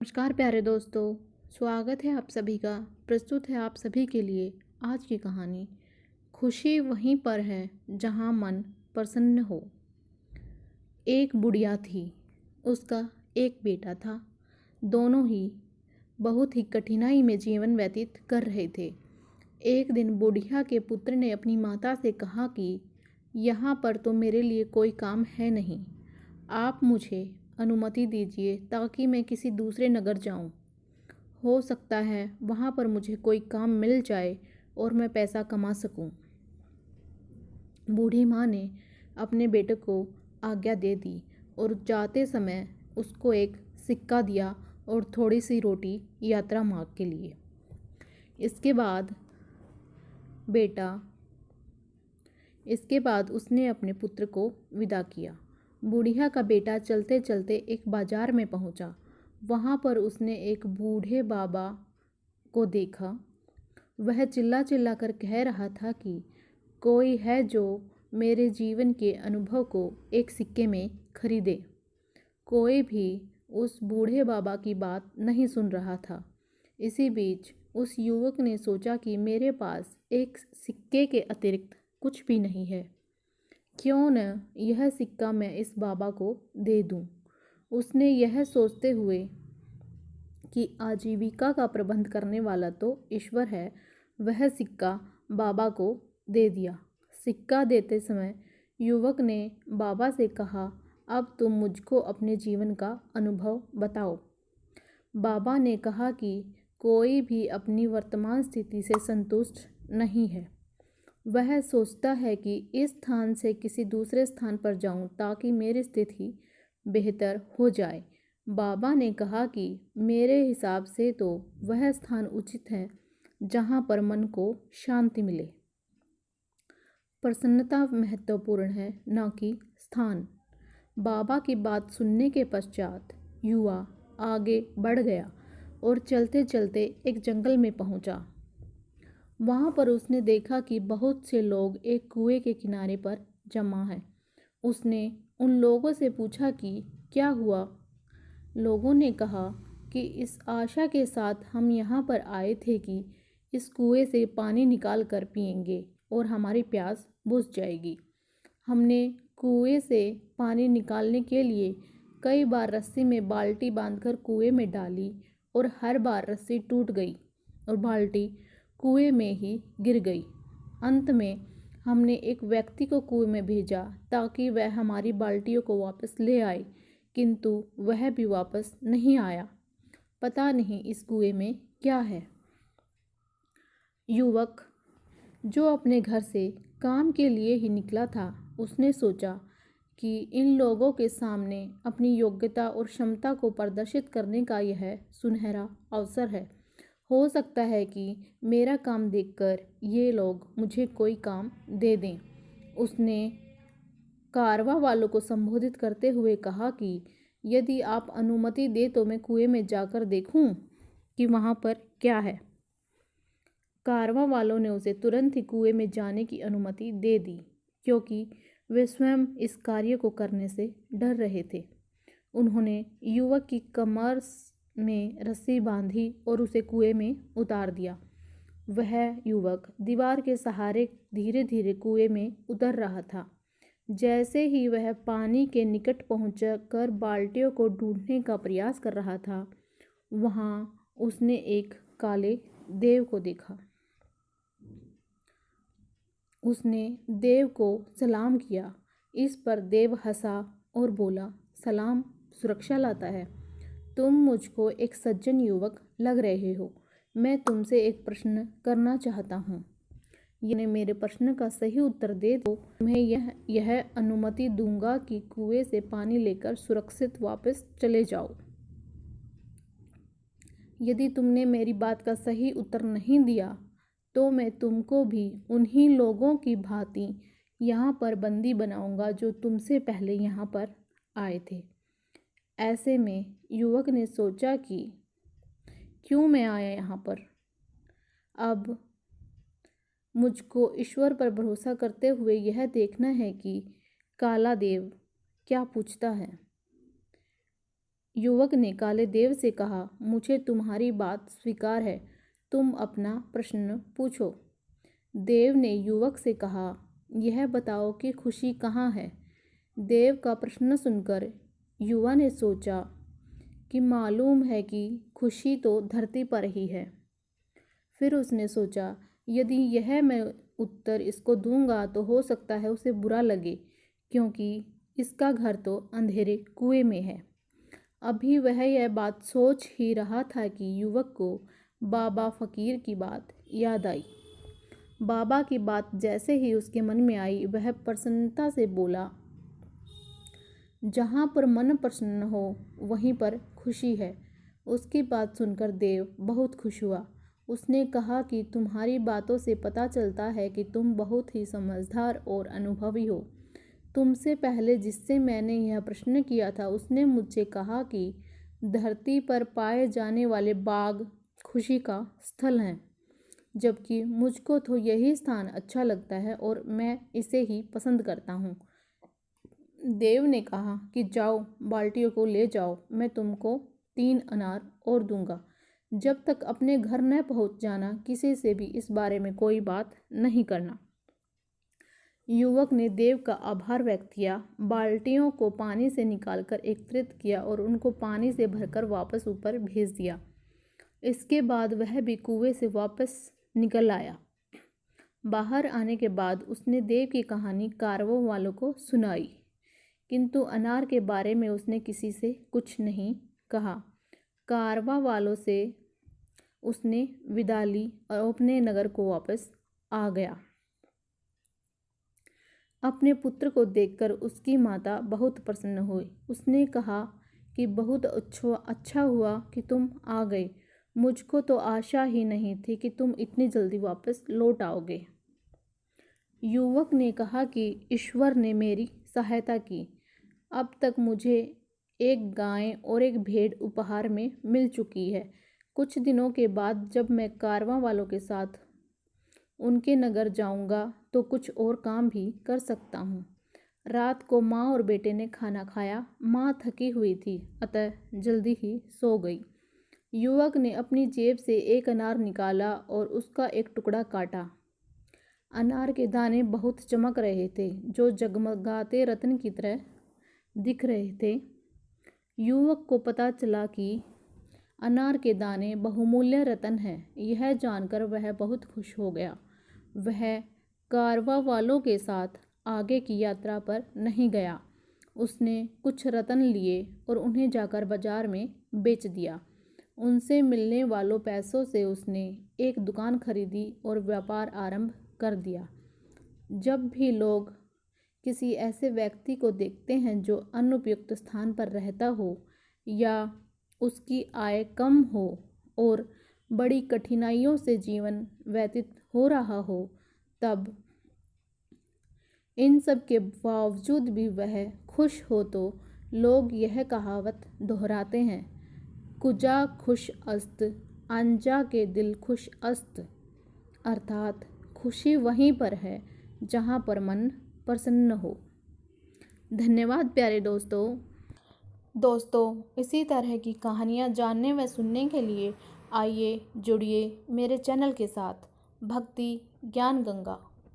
नमस्कार प्यारे दोस्तों। स्वागत है आप सभी का। प्रस्तुत है आप सभी के लिए आज की कहानी। खुशी वहीं पर है जहां मन प्रसन्न हो। एक बुढ़िया थी, उसका एक बेटा था। दोनों ही बहुत ही कठिनाई में जीवन व्यतीत कर रहे थे। एक दिन बुढ़िया के पुत्र ने अपनी माता से कहा कि यहाँ पर तो मेरे लिए कोई काम है नहीं, आप मुझे अनुमति दीजिए ताकि मैं किसी दूसरे नगर जाऊं। हो सकता है वहाँ पर मुझे कोई काम मिल जाए और मैं पैसा कमा सकूं। बूढ़ी माँ ने अपने बेटे को आज्ञा दे दी और जाते समय उसको एक सिक्का दिया और थोड़ी सी रोटी यात्रा मार्ग के लिए। इसके बाद बेटा इसके बाद उसने अपने पुत्र को विदा किया। बुढ़िया का बेटा चलते चलते एक बाजार में पहुंचा। वहां पर उसने एक बूढ़े बाबा को देखा। वह चिल्ला चिल्ला कर कह रहा था कि कोई है जो मेरे जीवन के अनुभव को एक सिक्के में खरीदे। कोई भी उस बूढ़े बाबा की बात नहीं सुन रहा था। इसी बीच उस युवक ने सोचा कि मेरे पास एक सिक्के के अतिरिक्त कुछ भी नहीं है, क्यों न यह सिक्का मैं इस बाबा को दे दूं। उसने यह सोचते हुए कि आजीविका का प्रबंध करने वाला तो ईश्वर है, वह सिक्का बाबा को दे दिया। सिक्का देते समय युवक ने बाबा से कहा, अब तुम मुझको अपने जीवन का अनुभव बताओ। बाबा ने कहा कि कोई भी अपनी वर्तमान स्थिति से संतुष्ट नहीं है। वह सोचता है कि इस स्थान से किसी दूसरे स्थान पर जाऊं ताकि मेरी स्थिति बेहतर हो जाए। बाबा ने कहा कि मेरे हिसाब से तो वह स्थान उचित है जहां पर मन को शांति मिले। प्रसन्नता महत्वपूर्ण है, न कि स्थान। बाबा की बात सुनने के पश्चात युवा आगे बढ़ गया और चलते चलते एक जंगल में पहुंचा। वहां पर उसने देखा कि बहुत से लोग एक कुएं के किनारे पर जमा हैं। उसने उन लोगों से पूछा कि क्या हुआ। लोगों ने कहा कि इस आशा के साथ हम यहाँ पर आए थे कि इस कुएं से पानी निकाल कर पिएंगे और हमारी प्यास बुझ जाएगी। हमने कुएं से पानी निकालने के लिए कई बार रस्सी में बाल्टी बांधकर कुएं में डाली और हर बार रस्सी टूट गई और बाल्टी कुएं में ही गिर गई। अंत में हमने एक व्यक्ति को कुएं में भेजा ताकि वह हमारी बाल्टियों को वापस ले आए, किंतु वह भी वापस नहीं आया। पता नहीं इस कुएं में क्या है। युवक, जो अपने घर से काम के लिए ही निकला था, उसने सोचा कि इन लोगों के सामने अपनी योग्यता और क्षमता को प्रदर्शित करने का यह सुनहरा अवसर है। हो सकता है कि मेरा काम देखकर ये लोग मुझे कोई काम दे दें। उसने कारवां वालों को संबोधित करते हुए कहा कि यदि आप अनुमति दे तो मैं कुएं में जाकर देखूं कि वहां पर क्या है। कारवां वालों ने उसे तुरंत ही कुएं में जाने की अनुमति दे दी, क्योंकि वे स्वयं इस कार्य को करने से डर रहे थे। उन्होंने युवक की कमर में रस्सी बांधी और उसे कुएं में उतार दिया। वह युवक दीवार के सहारे धीरे धीरे कुएं में उतर रहा था। जैसे ही वह पानी के निकट पहुंचकर बाल्टियों को ढूंढने का प्रयास कर रहा था, वहां उसने एक काले देव को देखा। उसने देव को सलाम किया। इस पर देव हंसा और बोला, सलाम सुरक्षा लाता है। तुम मुझको एक सज्जन युवक लग रहे हो। मैं तुमसे एक प्रश्न करना चाहता हूँ। यदि मेरे प्रश्न का सही उत्तर दे दो, तुम्हें यह अनुमति दूंगा कि कुएं से पानी लेकर सुरक्षित वापस चले जाओ। यदि तुमने मेरी बात का सही उत्तर नहीं दिया तो मैं तुमको भी उन्हीं लोगों की भांति यहाँ पर बंदी बनाऊंगा जो तुमसे पहले यहाँ पर आए थे। ऐसे में युवक ने सोचा कि क्यों मैं आया यहाँ पर। अब मुझको ईश्वर पर भरोसा करते हुए यह देखना है कि काला देव क्या पूछता है। युवक ने काले देव से कहा, मुझे तुम्हारी बात स्वीकार है, तुम अपना प्रश्न पूछो। देव ने युवक से कहा, यह बताओ कि खुशी कहाँ है। देव का प्रश्न सुनकर युवा ने सोचा कि मालूम है कि खुशी तो धरती पर ही है। फिर उसने सोचा, यदि यह मैं उत्तर इसको दूंगा तो हो सकता है उसे बुरा लगे, क्योंकि इसका घर तो अंधेरे कुएं में है। अभी वह यह बात सोच ही रहा था कि युवक को बाबा फकीर की बात याद आई। बाबा की बात जैसे ही उसके मन में आई, वह प्रसन्नता से बोला, जहाँ पर मन प्रसन्न हो वहीं पर खुशी है। उसकी बात सुनकर देव बहुत खुश हुआ। उसने कहा कि तुम्हारी बातों से पता चलता है कि तुम बहुत ही समझदार और अनुभवी हो। तुमसे पहले जिससे मैंने यह प्रश्न किया था, उसने मुझसे कहा कि धरती पर पाए जाने वाले बाग खुशी का स्थल हैं, जबकि मुझको तो यही स्थान अच्छा लगता है और मैं इसे ही पसंद करता हूँ। देव ने कहा कि जाओ, बाल्टियों को ले जाओ, मैं तुमको 3 अनार और दूंगा। जब तक अपने घर न पहुंच जाना, किसी से भी इस बारे में कोई बात नहीं करना। युवक ने देव का आभार व्यक्त किया, बाल्टियों को पानी से निकालकर एकत्रित किया और उनको पानी से भरकर वापस ऊपर भेज दिया। इसके बाद वह भी कुएं से वापस निकल आया। बाहर आने के बाद उसने देव की कहानी कारवों वालों को सुनाई, किंतु अनार के बारे में उसने किसी से कुछ नहीं कहा। कारवा वालों से उसने विदा ली और अपने नगर को वापस आ गया। अपने पुत्र को देखकर उसकी माता बहुत प्रसन्न हुई। उसने कहा कि बहुत अच्छा हुआ कि तुम आ गए। मुझको तो आशा ही नहीं थी कि तुम इतनी जल्दी वापस लौट आओगे। युवक ने कहा कि ईश्वर ने मेरी सहायता की। अब तक मुझे एक गाय और एक भेड़ उपहार में मिल चुकी है। कुछ दिनों के बाद जब मैं कारवां वालों के साथ उनके नगर जाऊंगा तो कुछ और काम भी कर सकता हूँ। रात को माँ और बेटे ने खाना खाया। माँ थकी हुई थी, अतः जल्दी ही सो गई। युवक ने अपनी जेब से एक अनार निकाला और उसका एक टुकड़ा काटा। अनार के दाने बहुत चमक रहे थे, जो जगमगाते रत्न की तरह दिख रहे थे। युवक को पता चला कि अनार के दाने बहुमूल्य रत्न हैं। यह जानकर वह बहुत खुश हो गया। वह कारवा वालों के साथ आगे की यात्रा पर नहीं गया। उसने कुछ रत्न लिए और उन्हें जाकर बाजार में बेच दिया। उनसे मिलने वालों पैसों से उसने एक दुकान खरीदी और व्यापार आरंभ कर दिया। जब भी लोग किसी ऐसे व्यक्ति को देखते हैं जो अनुपयुक्त स्थान पर रहता हो या उसकी आय कम हो और बड़ी कठिनाइयों से जीवन व्यतीत हो रहा हो, तब इन सब के बावजूद भी वह खुश हो, तो लोग यह कहावत दोहराते हैं, कुजा खुश अस्त, आंजा के दिल खुश अस्त। अर्थात खुशी वहीं पर है जहाँ पर मन प्रसन्न हो। धन्यवाद प्यारे दोस्तों, इसी तरह की कहानियाँ जानने व सुनने के लिए आइए जुड़िए मेरे चैनल के साथ, भक्ति ज्ञान गंगा।